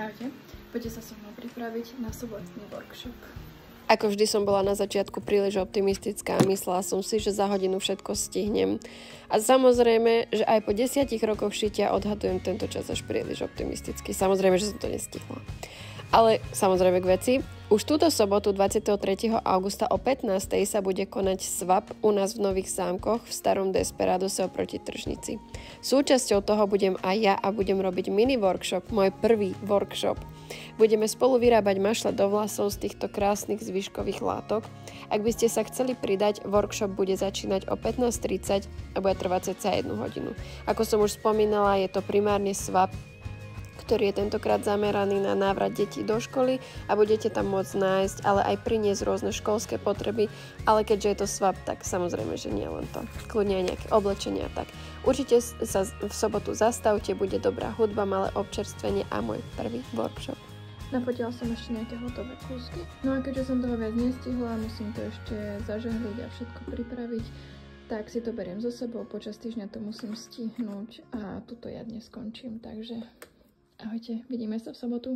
Ahojte, poďte sa so mnou pripraviť na sobotný workshop. Ako vždy som bola na začiatku príliš optimistická a myslela som si, že za hodinu všetko stihnem. A samozrejme, že aj po 10 rokoch šitia odhadujem tento čas až príliš optimisticky. Samozrejme, že som to nestihla. Ale samozrejme k veci. Už túto sobotu 23. augusta o 15. sa bude konať swap u nás v Nových Zámkoch v starom Desperadose oproti tržnici. Súčasťou toho budem aj ja a budem robiť mini workshop, môj prvý workshop. Budeme spolu vyrábať mašle do vlasov z týchto krásnych zvyškových látok. Ak by ste sa chceli pridať, workshop bude začínať o 15:30 a bude trvať cca 1 hodinu. Ako som už spomínala, je to primárne swap, ktorý je tentokrát zameraný na návrat detí do školy a budete tam môcť nájsť, ale aj priniesť rôzne školské potreby, ale keďže je to swap, tak samozrejme, že nie len to. Kľudne aj nejaké oblečenia, tak. Určite sa v sobotu zastavte, bude dobrá hudba, malé občerstvenie a môj prvý workshop. Nafotila som ešte nejaké hotové kúsky. No a keďže som toho viac nestihla, musím to ešte zažehliť a všetko pripraviť, tak si to beriem so sebou, počas týždňa to musím stihnúť a tuto ja dnes skončím, takže ahojte, vidíme sa v sobotu.